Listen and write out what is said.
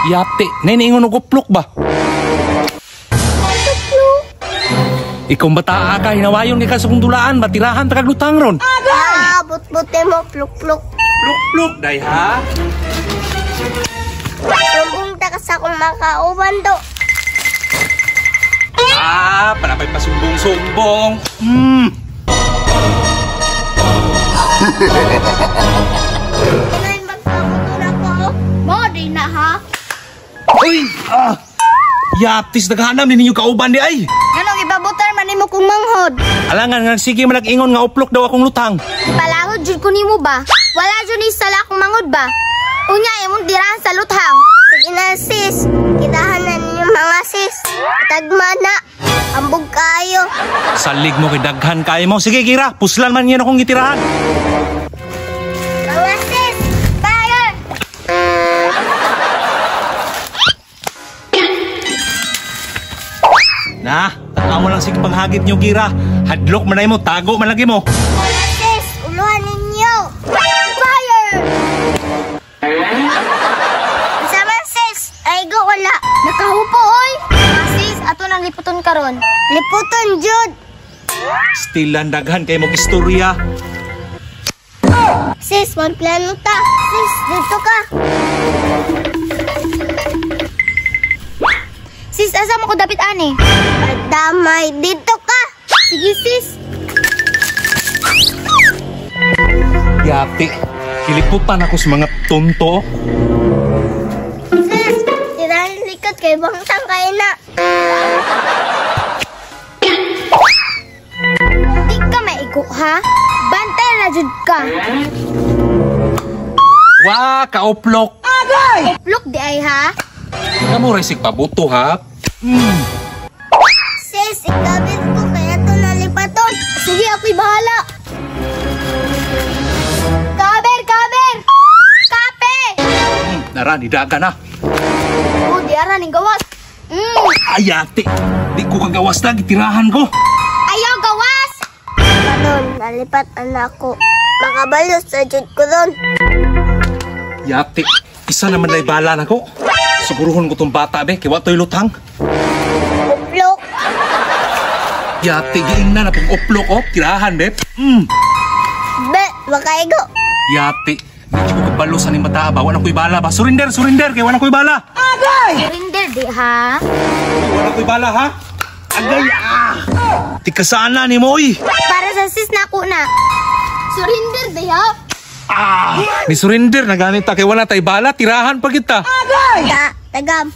Yate, nainingon og uplok ba? Ikaw bata ka, hinawayon ni ka sa kundulaan, batirahan ta kag lutang ron. But-buti mo, pluk-pluk. Pluk-pluk, day ha? Sumbong ta ka sa kung makauban do. Palapay pa sumbong-sumbong. Kinain magpaputol ako. Mo, di na ha? Uy! Yaptis, naghanam din ninyo kauban di ay. Ganong ibabutar man nimo kung manghod. Alangan nga, sige manag-ingon nga uplok daw akong lutang. Palahod jud ko nimo ba? Wala jud ni sala akong manghod ba? Unya imong dirahan sa luthang. Sige na sis, kitahan na ninyo mga sis. Tagmana, ambog kayo. Salig mo kay daghan kayo mo. Sige Gira, puslan man yan akong gitirahan. Mga sis, fire! Na, tanaw mo lang sige panghagit nyo Gira. Hadlok man mo, tago man lagi mo. Mga sis, uluhan ninyo. Fire! Sama sis, ay go wala. Nakahupo oy. Mga sis, ato nang liputon karon. Liputon jud. Stilan daghan kay mong istorya. Sis, one plano ta. Sis, dito ka. Sis, asa mo ko dapit ani? Damay, dito ka. Sige sis. Yate, kiliputan ako sa mga tonto. Sis, tirahin likod kay bangtang kayo na. Di ka maigo ha? Bantay na jud ka. Wah, kauplok. Uplok di ay ha? Kamu resik pabuto ha. Sis, ikabit ko kaya to nalipaton. Sige, ako'y bahala. Kaber! Kape! Nara, nidaga na. Oh, di ara ning gawas. Ayate, di ko kagawas na, gitirahan ko. Ayaw gawas! Kanon, nalipat anak ko. Makabalos sa jud ko doon. Yate, isa naman na ibala na ko. Siguruhon ko tong bata be, kiwa to'y lutang. Uplok. Yate, giing na pong uplok oh, tirahan be. Be, makaigo. Yate, di ko kabalusan ni mata ba, wala ko'y bala ba? Surinder, kay wala ko'y bala. Surinder di ha? Wala ko'y bala ha? Agay Tikasana ni mo eh. Para sa sis na ko na. Surinder di ha? Ni surinder na ganit ta kay wala tay bala, tirahan pa kita. Tagam.